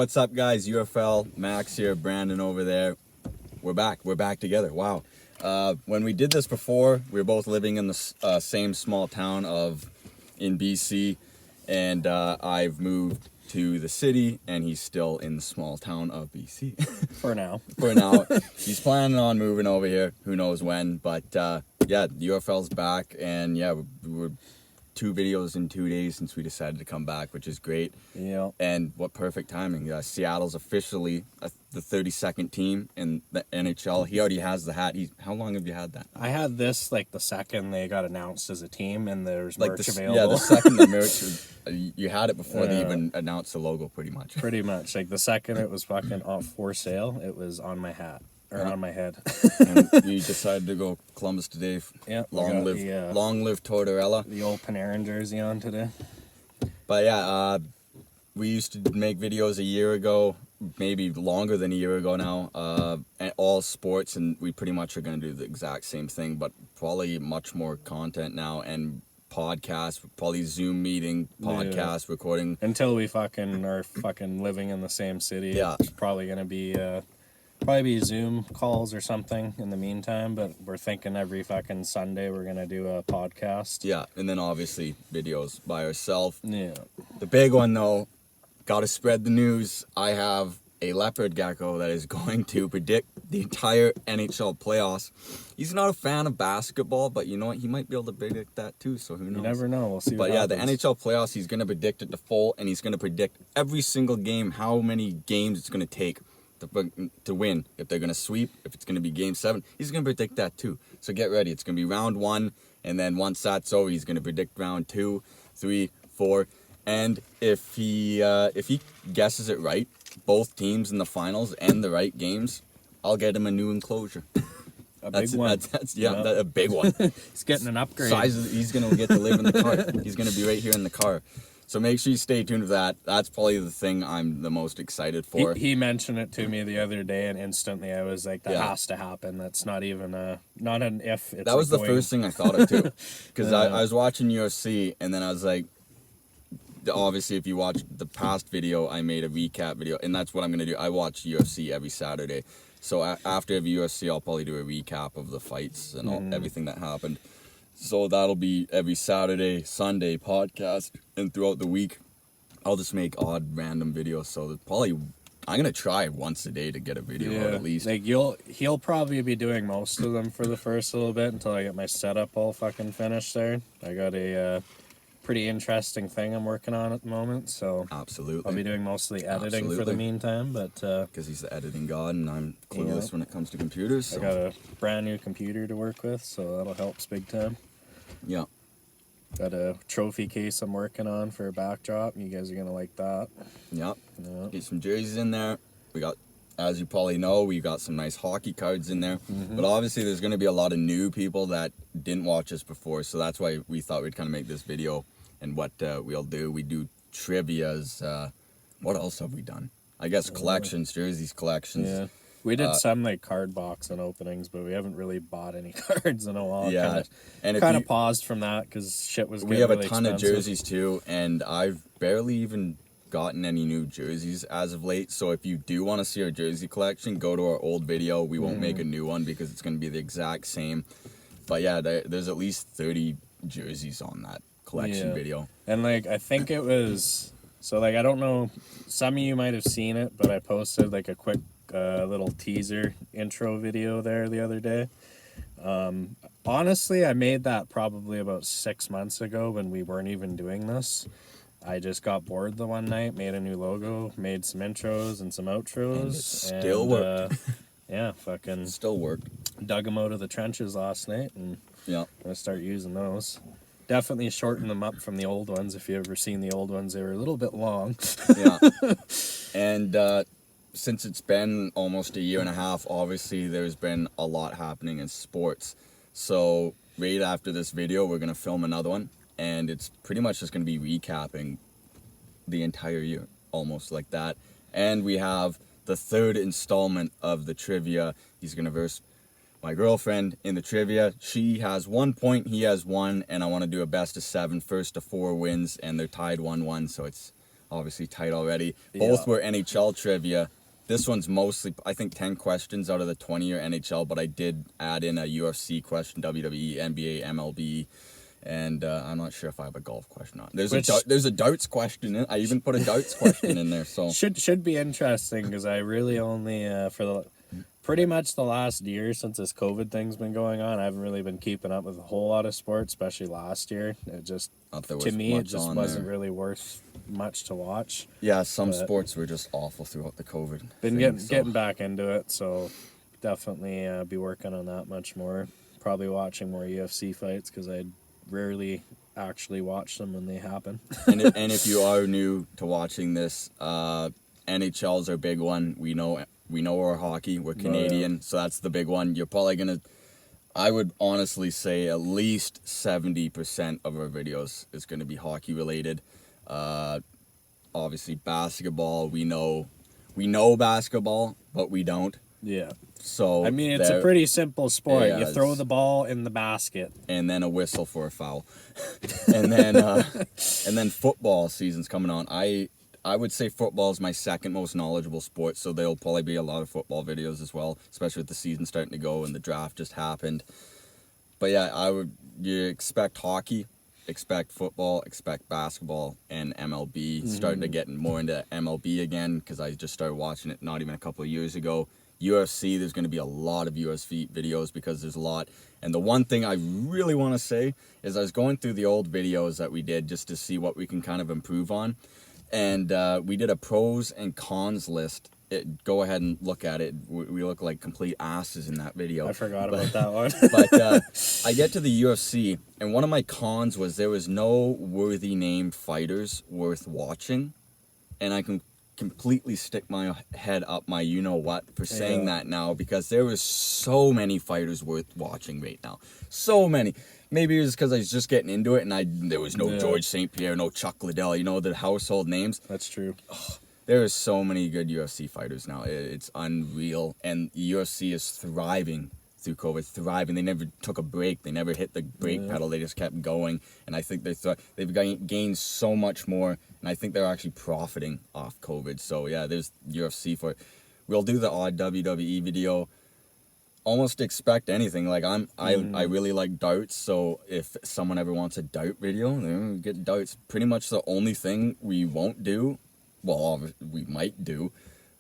what's up, guys? UFL, Max here, Brandon over there. We're back together. Wow. When we did this before, we were both living in the same small town in BC, and I've moved to the city, and he's still in the small town of BC. For now. He's planning on moving over here. Who knows when? But yeah, the UFL's back, and yeah, we're 2 videos in 2 days since we decided to come back, which is great. Yeah. And what perfect timing. Seattle's officially the 32nd team in the NHL. He already has the hat. How long have you had that? I had this like the second they got announced as a team and there's merch available. Yeah, the second the merch, you had it before they even announced the logo, pretty much. Pretty much. Like the second it was fucking off for sale, it was on my hat. Or on my head. And we decided to go Columbus today. Yeah. Long live Tortorella. The old Panarin jersey on today. But yeah, we used to make videos a year ago, maybe longer than a year ago now, and all sports, and we pretty much are going to do the exact same thing, but probably much more content now, and podcasts, probably Zoom meeting, podcast, recording. Until we are living in the same city. Yeah. It's probably going to be... Probably be Zoom calls or something in the meantime, but we're thinking every fucking Sunday we're gonna do a podcast. Yeah, and then obviously videos by ourselves. Yeah. The big one though, gotta spread the news. I have a leopard gecko that is going to predict the entire NHL playoffs. He's not a fan of basketball, but you know what? He might be able to predict that too, so who knows? You never know. We'll see what happens. But yeah, the NHL playoffs, he's gonna predict it to full, and he's gonna predict every single game, how many games it's gonna take to win. If they're going to sweep, if it's going to be game 7, he's going to predict that too. So get ready. It's going to be round 1, and then once that's over, he's going to predict round 2, 3, 4. And if he guesses it right, both teams in the finals and the right games, I'll get him a new enclosure. A big one. A big one. He's getting an upgrade. He's going to get to live in the car. He's going to be right here in the car. So make sure you stay tuned for that. That's probably the thing I'm the most excited for. He mentioned it to me the other day, and instantly I was like, that has to happen. That's not even not an if. It's that was the first thing I thought of too. Because I was watching UFC, and then I was like, obviously if you watch the past video, I made a recap video, and that's what I'm going to do. I watch UFC every Saturday. So after every UFC, I'll probably do a recap of the fights and everything that happened. So that'll be every Saturday, Sunday podcast, and throughout the week, I'll just make odd random videos. So I'm gonna try once a day to get a video out at least. Like he'll probably be doing most of them for the first little bit until I get my setup all fucking finished there. I got a pretty interesting thing I'm working on at the moment, so absolutely I'll be doing most of the editing for the meantime. But because he's the editing god, and I'm clueless when it comes to computers. So. I got a brand new computer to work with, so that'll help big time. Yeah. Got a trophy case I'm working on for a backdrop. You guys are going to like that. Yep. Get some jerseys in there. We got, as you probably know, we got some nice hockey cards in there. Mm-hmm. But obviously there's going to be a lot of new people that didn't watch us before. So that's why we thought we'd kind of make this video. And what we'll do, we do trivias. What else have we done? I guess collections, jerseys collections. Yeah. We did some like card box and openings, but we haven't really bought any cards in a while. Yeah, and kind of paused from that because shit was getting We have really a ton expensive. of jerseys too, and I've barely even gotten any new jerseys as of late. So if you do want to see our jersey collection, go to our old video. We won't make a new one because it's going to be the exact same. But yeah, there's at least 30 jerseys on that collection video. And like I think it was I don't know. Some of you might have seen it, but I posted like a quick. Little teaser intro video there the other day. Honestly, I made that probably about 6 months ago when we weren't even doing this. I just got bored the one night, made a new logo, made some intros and some outros. And it still worked. Yeah, fucking still worked. Dug them out of the trenches last night, and I'm gonna start using those. Definitely shorten them up from the old ones. If you've ever seen the old ones, they were a little bit long. Yeah. And since it's been almost a year and a half, obviously there's been a lot happening in sports. So right after this video, we're going to film another one. And it's pretty much just going to be recapping the entire year, almost like that. And we have the 3rd installment of the trivia. He's going to verse my girlfriend in the trivia. She has 1 point, he has 1. And I want to do a best of 7, first to 4 wins. And they're tied 1-1. So it's obviously tight already. Both Yeah. were NHL trivia. This one's mostly, I think, 10 questions out of the 20 are NHL, but I did add in a UFC question, WWE, NBA, MLB, and I'm not sure if I have a golf question on. There's a darts question in. I even put a darts question in there. So should be interesting because I really only for the pretty much the last year since this COVID thing's been going on, I haven't really been keeping up with a whole lot of sports, especially last year. It just to me it just wasn't really worth much to watch. Yeah, some sports were just awful throughout the COVID. Been getting back into it, so definitely be working on that much more. Probably watching more UFC fights because I rarely actually watch them when they happen. and if you are new to watching this, NHL's our big one. We know our hockey. We're Canadian, so that's the big one. You're probably gonna, I would honestly say, at least 70% of our videos is gonna be hockey related. Obviously basketball. We know basketball, but we don't. Yeah. So I mean, it's a pretty simple sport. Yeah, you throw the ball in the basket, and then a whistle for a foul, and then football season's coming on. I would say football is my second most knowledgeable sport, so there'll probably be a lot of football videos as well, especially with the season starting to go and the draft just happened. But yeah, you expect hockey, expect football, expect basketball, and MLB. Starting to get more into MLB again because I just started watching it not even a couple of years ago. UFC, there's going to be a lot of UFC videos because there's a lot. And the one thing I really want to say is I was going through the old videos that we did just to see what we can kind of improve on. And we did a pros and cons list. Go ahead and look at it. We look like complete asses in that video. I forgot about that one. But I get to the UFC, and one of my cons was there was no worthy named fighters worth watching. And I can completely stick my head up my you-know-what for saying that now, because there was so many fighters worth watching right now. So many. Maybe it was because I was just getting into it, and there was no George St. Pierre, no Chuck Liddell, the household names. That's true. Oh, there are so many good UFC fighters now. It's unreal, and the UFC is thriving through COVID, thriving. They never took a break. They never hit the brake pedal. They just kept going, and I think they've gained so much more, and I think they're actually profiting off COVID. So yeah, there's UFC for it. We'll do the odd WWE video. Almost expect anything. Like I really like darts, so if someone ever wants a dart video, then we get darts. Pretty much the only thing we won't do, well, we might do,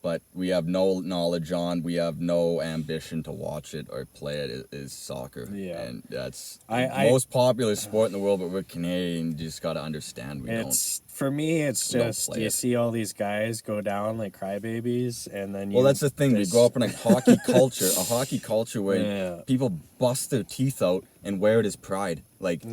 but we have no knowledge on, we have no ambition to watch it or play it, is soccer. Yeah. And that's the most popular sport in the world, but we're Canadian, you just got to understand for me, it's just, you see all these guys go down like crybabies, and then well, that's the thing, we grow up in a hockey culture where people bust their teeth out and wear it as pride. Like,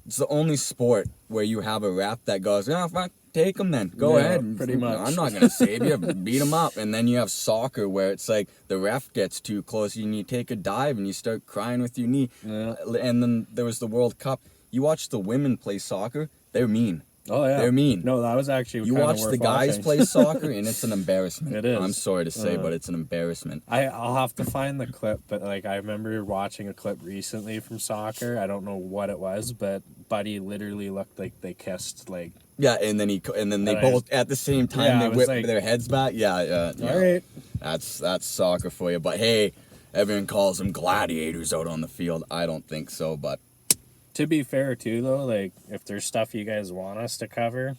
it's the only sport where you have a ref that goes, fuck, take them then. Go ahead. Pretty much. I'm not going to save you. Beat them up. And then you have soccer where it's like the ref gets too close and you take a dive and you start crying with your knee. Yeah. And then there was the World Cup. You watch the women play soccer, they're mean. Oh, yeah. They're mean. No, that was actually you watch the guys play soccer and it's an embarrassment. It is. I'm sorry to say, but it's an embarrassment. I'll have to find the clip, but like I remember watching a clip recently from soccer. I don't know what it was, but Buddy literally looked like they kissed. Like, yeah, and then they both at the same time they whip their heads back. Yeah. All right. That's soccer for you. But hey, everyone calls them gladiators out on the field. I don't think so, but to be fair too, though, like if there's stuff you guys want us to cover,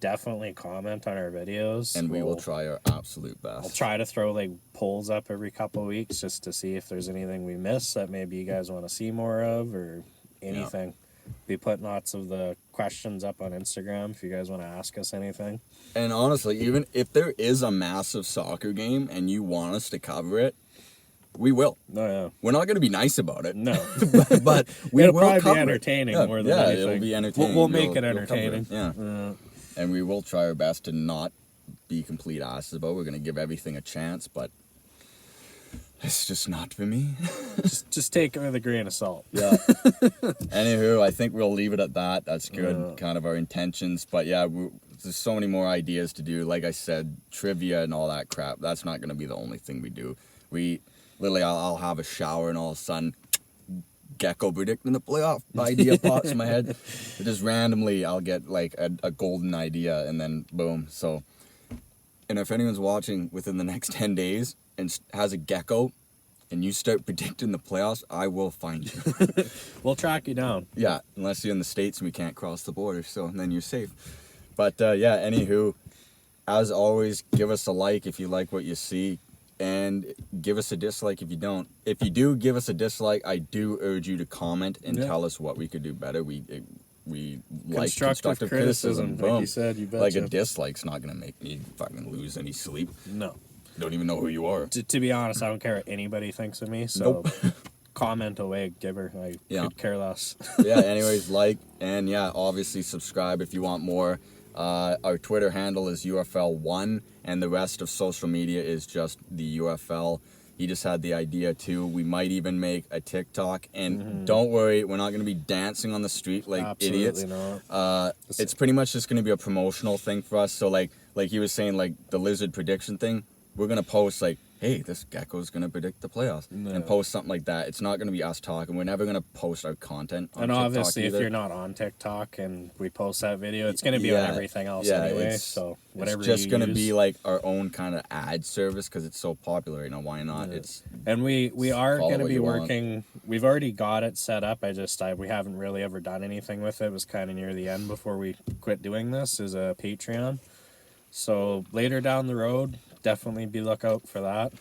definitely comment on our videos, and we will try our absolute best. I'll try to throw like polls up every couple of weeks just to see if there's anything we miss that maybe you guys want to see more of or anything. Yeah. Be putting lots of the questions up on Instagram if you guys want to ask us anything. And honestly, even if there is a massive soccer game and you want us to cover it, we will. No, yeah. We're not going to be nice about it. No. but we it'll will probably cover be entertaining it. more than anything. It'll be entertaining. We'll make it entertaining. Yeah. And we will try our best to not be complete asses about it. We're going to give everything a chance, but it's just not for me. just take it with a grain of salt. Yeah. Anywho, I think we'll leave it at that. That's good, kind of our intentions. But yeah, there's so many more ideas to do. Like I said, trivia and all that crap, that's not going to be the only thing we do. Literally, I'll have a shower and all of a sudden, gecko predicting the playoff idea pops in my head. Just randomly, I'll get like a golden idea, and then boom. So, and if anyone's watching within the next 10 days and has a gecko, and you start predicting the playoffs, I will find you. We'll track you down. Yeah, unless you're in the States and we can't cross the border, so then you're safe. But yeah, anywho, as always, give us a like if you like what you see, and give us a dislike if you don't. If you do give us a dislike, I do urge you to comment and tell us what we could do better. We like constructive criticism. Boom. Like you said, you betcha. Like a dislike's not gonna make me fucking lose any sleep. No. Don't even know who you are. To be honest, I don't care what anybody thinks of me, so comment away, Gibber. I could care less. Yeah, anyways, like, and yeah, obviously subscribe if you want more. Our Twitter handle is UFL1, and the rest of social media is just the UFL. He just had the idea too. We might even make a TikTok, and don't worry, we're not going to be dancing on the street like idiots. Not. It's pretty much just going to be a promotional thing for us. So like he was saying, like the lizard prediction thing, we're going to post like, hey, this gecko's going to predict the playoffs, and post something like that. It's not going to be us talking. We're never going to post our content on TikTok obviously, either. if you're not on TikTok and we post that video, it's going to be on everything else anyway. So whatever it's just you going to use. be like our own kind of ad service because it's so popular right now. Why not? And we are going to be working. We've already got it set up. We haven't really ever done anything with it. It was kind of near the end before we quit doing this. Is a Patreon. So later down the road, definitely be lookout for that.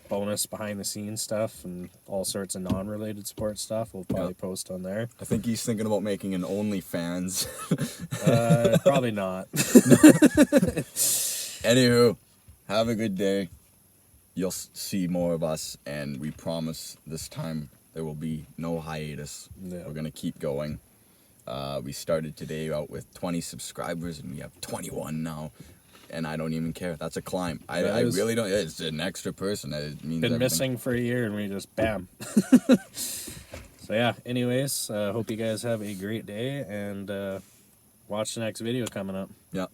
Bonus behind the scenes stuff and all sorts of non-related sports stuff we'll probably post on there. I think he's thinking about making an OnlyFans. Probably not. Anywho, have a good day. You'll see more of us, and we promise this time there will be no hiatus. We're going to keep going. We started today out with 20 subscribers, and we have 21 now. And I don't even care. That's a climb. I really don't. It's an extra person. It means been everything. Missing for a year, and we just bam. So yeah. Anyways, hope you guys have a great day, and watch the next video coming up. Yeah.